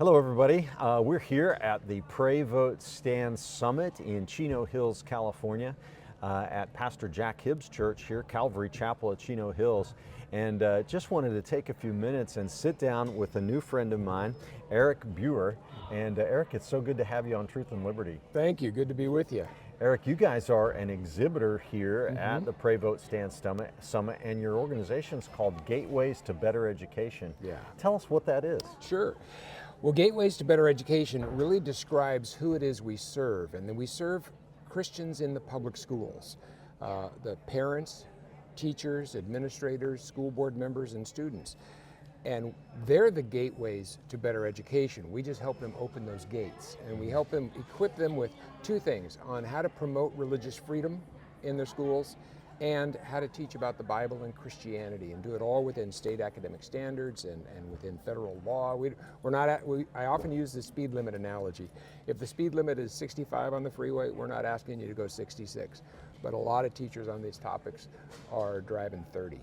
Hello, everybody. We're here at the Pray, Vote, Stand Summit in Chino Hills, California, at Pastor Jack Hibbs' church here, Calvary Chapel at Chino Hills. And just wanted to take a few minutes and sit down with a new friend of mine, Eric Buehrer. And Eric, it's so good to have you on Truth and Liberty. Thank you. Good to be with you. Eric, you guys are an exhibitor here at the Pray, Vote, Stand Summit, and your organization's called Gateways to Better Education. Yeah. Tell us what that is. Sure. Well, Gateways to Better Education really describes who it is we serve, and then we serve Christians in the public schools, the parents, teachers, administrators, school board members, and students. And they're the gateways to better education. We just help them open those gates, and we help them equip them with two things: on how to promote religious freedom in their schools, and how to teach about the Bible and Christianity, and do it all within state academic standards and within federal law. I often use the speed limit analogy. If the speed limit is 65 on the freeway, we're not asking you to go 66. But a lot of teachers on these topics are driving 30,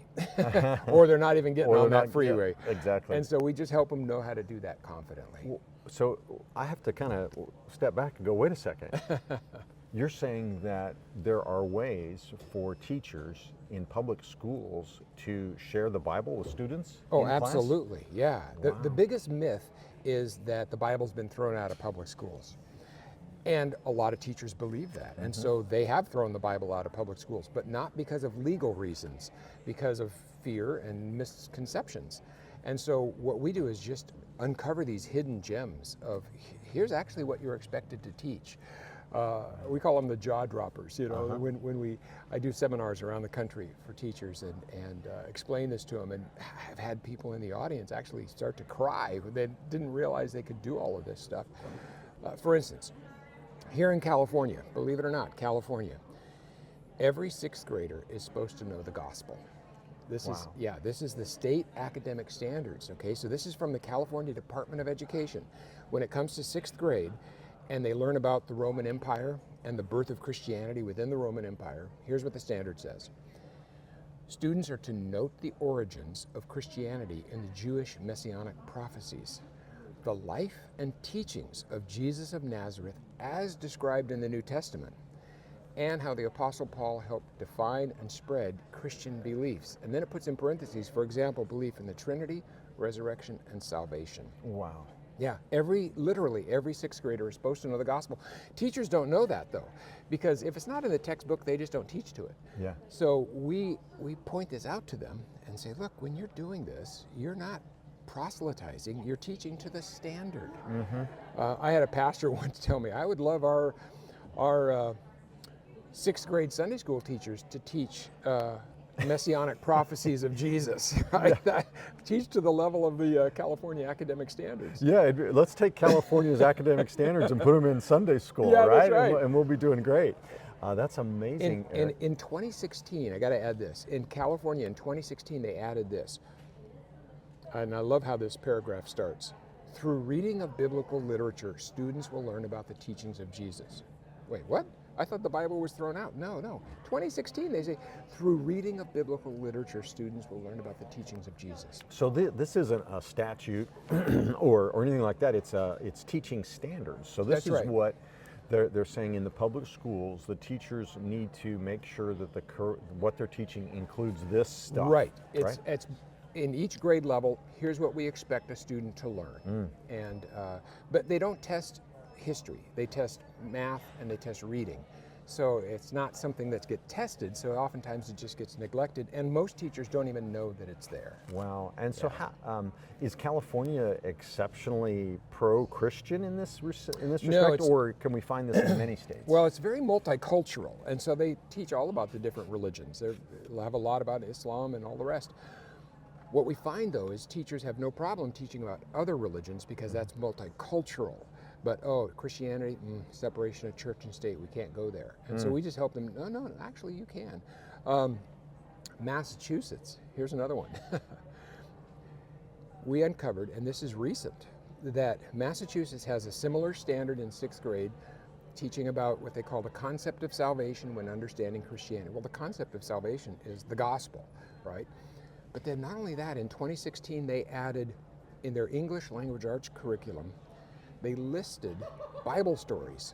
or they're not even getting on that freeway. Yeah, exactly. And so we just help them know how to do that confidently. Well, so I have to kind of step back and go, wait a second. You're saying that there are ways for teachers in public schools to share the Bible with students? Oh, in class? absolutely, yeah. Wow. The biggest myth is that the Bible's been thrown out of public schools. And a lot of teachers believe that. And so they have thrown the Bible out of public schools, but not because of legal reasons, because of fear and misconceptions. And so what we do is just uncover these hidden gems of, here's actually what you're expected to teach. We call them the jaw droppers. You know, when I do seminars around the country for teachers and explain this to them, and I've had people in the audience actually start to cry. They didn't realize they could do all of this stuff. For instance, here in California, believe it or not, California, every sixth grader is supposed to know the gospel. This is the state academic standards, okay? So this is from the California Department of Education. When it comes to sixth grade, and they learn about the Roman Empire and the birth of Christianity within the Roman Empire, here's what the standard says. Students are to note the origins of Christianity in the Jewish messianic prophecies, the life and teachings of Jesus of Nazareth as described in the New Testament, and how the Apostle Paul helped define and spread Christian beliefs. And then it puts in parentheses, for example, belief in the Trinity, resurrection, and salvation. Wow. Yeah, literally every sixth grader is supposed to know the gospel. Teachers don't know that though, because if it's not in the textbook, they just don't teach to it. Yeah. So we point this out to them and say, look, when you're doing this, you're not proselytizing, you're teaching to the standard. I had a pastor once tell me, I would love our sixth grade Sunday school teachers to teach messianic prophecies of Jesus. Teach to the level of the California academic standards. Yeah, let's take California's academic standards and put them in Sunday school, Yeah, right? that's right. And we'll be doing great. That's amazing. In 2016, I got to add this. In California, in 2016, they added this. And I love how this paragraph starts. Through reading of biblical literature, students will learn about the teachings of Jesus. Wait, what? I thought the Bible was thrown out. No. 2016, they say, through reading of biblical literature, students will learn about the teachings of Jesus. So this isn't a statute or anything like that. It's teaching standards. So this is what they're saying in the public schools. The teachers need to make sure that what they're teaching includes this stuff. Right. It's in each grade level. Here's what we expect a student to learn. And but they don't test history. They test math and they test reading. So it's not something that gets tested, so oftentimes it just gets neglected, and most teachers don't even know that it's there. Wow. And so how, is California exceptionally pro-Christian in this respect, or can we find this in many states? Well, it's very multicultural, and so they teach all about the different religions. They'll have a lot about Islam and all the rest. What we find, though, is teachers have no problem teaching about other religions because that's multicultural. But, Christianity, separation of church and state, we can't go there. And so we just help them, no, actually you can. Massachusetts, here's another one. We uncovered, and this is recent, that Massachusetts has a similar standard in sixth grade, teaching about what they call the concept of salvation when understanding Christianity. Well, the concept of salvation is the gospel, right? But then not only that, in 2016 they added in their English language arts curriculum they listed Bible stories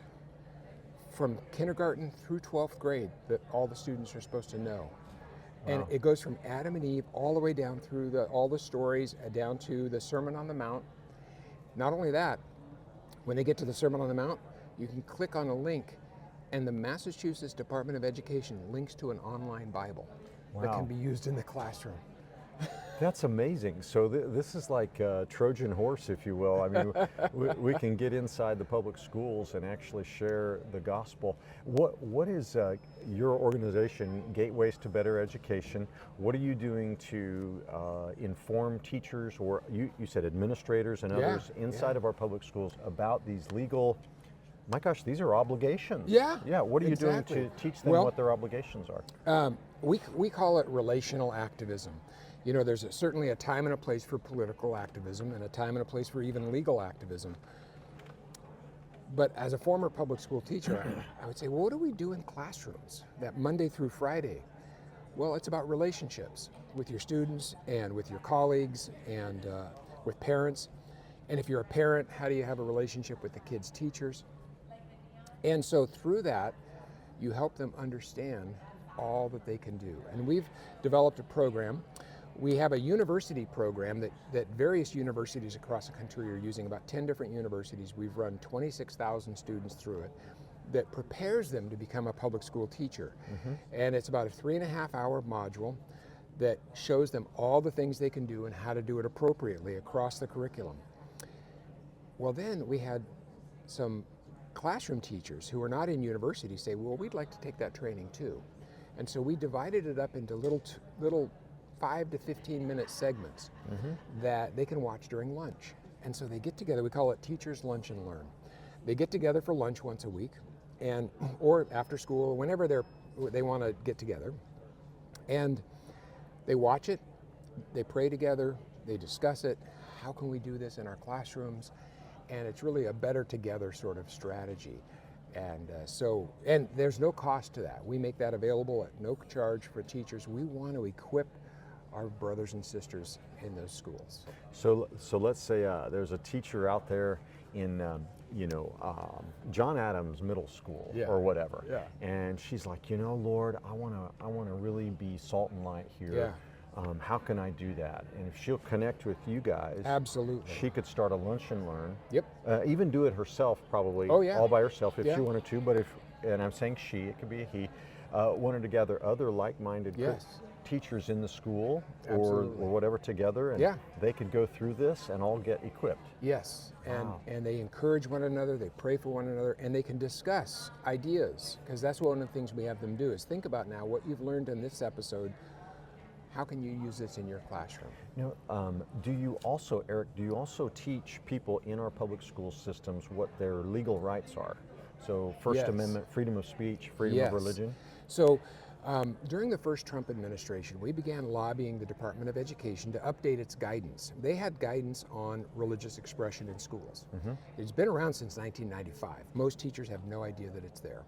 from kindergarten through 12th grade that all the students are supposed to know. And Wow. it goes from Adam and Eve all the way down through all the stories, down to the Sermon on the Mount. Not only that, when they get to the Sermon on the Mount, you can click on a link, and the Massachusetts Department of Education links to an online Bible that can Wow. be used in the classroom. That's amazing. So this is like a Trojan horse, if you will. I mean, we can get inside the public schools and actually share the gospel. What is your organization, Gateways to Better Education? What are you doing to inform teachers, or you said administrators and others inside of our public schools about these legal, my gosh, these are obligations. Yeah, Yeah, what are you exactly. doing to teach them Well, what their obligations are? We call it relational activism. You know, there's certainly a time and a place for political activism and a time and a place for even legal activism. But as a former public school teacher, I would say, well, what do we do in classrooms that Monday through Friday? Well, it's about relationships with your students and with your colleagues and with parents. And if you're a parent, how do you have a relationship with the kids' teachers? And so through that, you help them understand all that they can do. And we've developed a program. We have a university program that various universities across the country are using, about 10 different universities. We've run 26,000 students through it that prepares them to become a public school teacher. And it's about a 3.5-hour module that shows them all the things they can do and how to do it appropriately across the curriculum. Well, then we had some classroom teachers who are not in universities say, well, we'd like to take that training too. And so we divided it up into little 5 to 15 minute segments that they can watch during lunch. And so they get together, we call it Teachers Lunch and Learn. They get together for lunch once a week, and or after school, whenever they want to get together. And they watch it, they pray together, they discuss it. How can we do this in our classrooms? And it's really a better together sort of strategy. And and there's no cost to that. We make that available at no charge for teachers. We want to equip our brothers and sisters in those schools. So let's say there's a teacher out there in John Adams Middle School or whatever, and she's like, Lord, I want to really be salt and light here. How can I do that? And if she'll connect with you guys, absolutely, she could start a lunch and learn. Yep. Even do it herself, probably. All by herself if she wanted to. But and I'm saying she, it could be a he, wanted to gather other like-minded teachers in the school or whatever together, and they could go through this and all get equipped. Yes, and they encourage one another, they pray for one another, and they can discuss ideas, because that's one of the things we have them do is think about now what you've learned in this episode. How can you use this in your classroom? Do you also, Eric, teach people in our public school systems what their legal rights are? So First Amendment, freedom of speech, freedom of religion? So during the first Trump administration, we began lobbying the Department of Education to update its guidance. They had guidance on religious expression in schools. It's been around since 1995. Most teachers have no idea that it's there.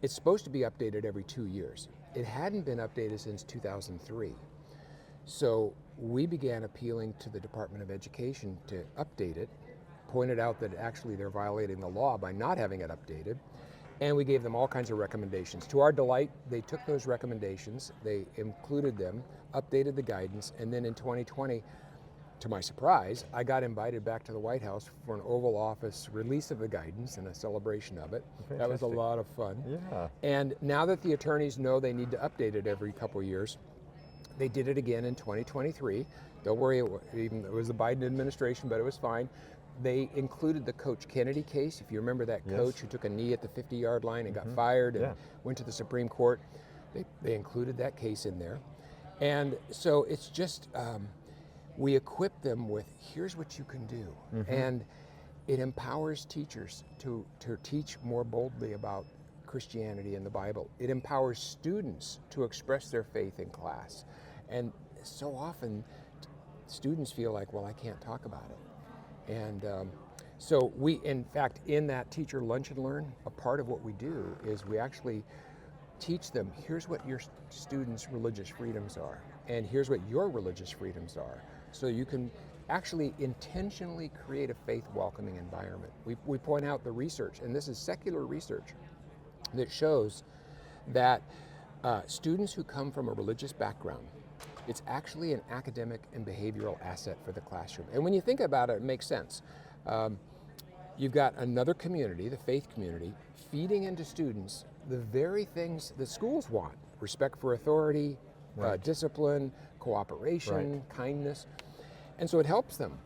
It's supposed to be updated every 2 years. It hadn't been updated since 2003. So we began appealing to the Department of Education to update it, pointed out that actually they're violating the law by not having it updated, and we gave them all kinds of recommendations. To our delight, they took those recommendations, they included them, updated the guidance, and then in 2020, to my surprise, I got invited back to the White House for an Oval Office release of the guidance and a celebration of it. Fantastic. That was a lot of fun. Yeah. And now that the attorneys know they need to update it every couple of years, they did it again in 2023. Don't worry, it was the Biden administration, but it was fine. They included the Coach Kennedy case. If you remember that coach who took a knee at the 50-yard line and got fired and went to the Supreme Court, they included that case in there. And so it's just, we equip them with, here's what you can do. And it empowers teachers to teach more boldly about Christianity and the Bible. It empowers students to express their faith in class. And so often students feel like, well, I can't talk about it. And so we, in fact, in that teacher lunch and learn, a part of what we do is we actually teach them, here's what your students' religious freedoms are, and here's what your religious freedoms are. So you can actually intentionally create a faith welcoming environment. We point out the research, and this is secular research, that shows that students who come from a religious background, it's actually an academic and behavioral asset for the classroom. And when you think about it, it makes sense. You've got another community, the faith community, feeding into students the very things that schools want: respect for authority, discipline, cooperation, kindness. And so it helps them.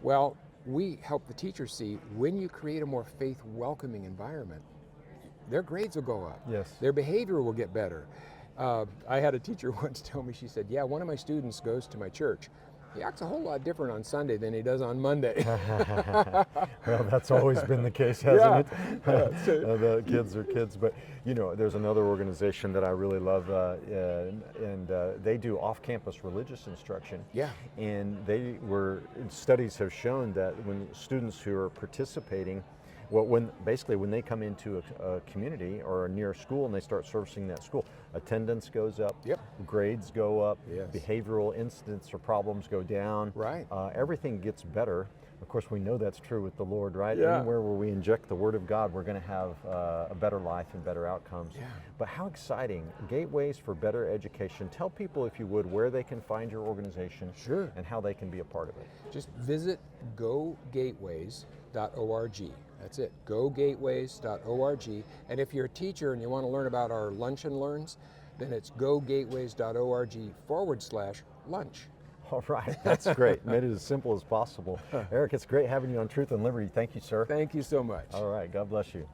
Well, we help the teachers see, when you create a more faith welcoming environment, their grades will go up. Yes. Their behavior will get better. I had a teacher once tell me, she said, yeah, one of my students goes to my church. He acts a whole lot different on Sunday than he does on Monday. Well, that's always been the case, hasn't it? The kids are kids. But, you know, there's another organization that I really love, and they do off-campus religious instruction. Yeah. And studies have shown that when students who are participating, well, when they come into a community or near a school and they start servicing that school, attendance goes up, grades go up, behavioral incidents or problems go down. Right. Everything gets better. Of course, we know that's true with the Lord, right? Yeah. Anywhere where we inject the Word of God, we're going to have a better life and better outcomes. Yeah. But how exciting. Gateways for Better Education. Tell people, if you would, where they can find your organization. Sure. And how they can be a part of it. Just visit gogateways.org. That's it, gogateways.org. And if you're a teacher and you want to learn about our lunch and learns, then it's gogateways.org/lunch. All right, that's great. Made it as simple as possible. Eric, it's great having you on Truth and Liberty. Thank you, sir. Thank you so much. All right, God bless you.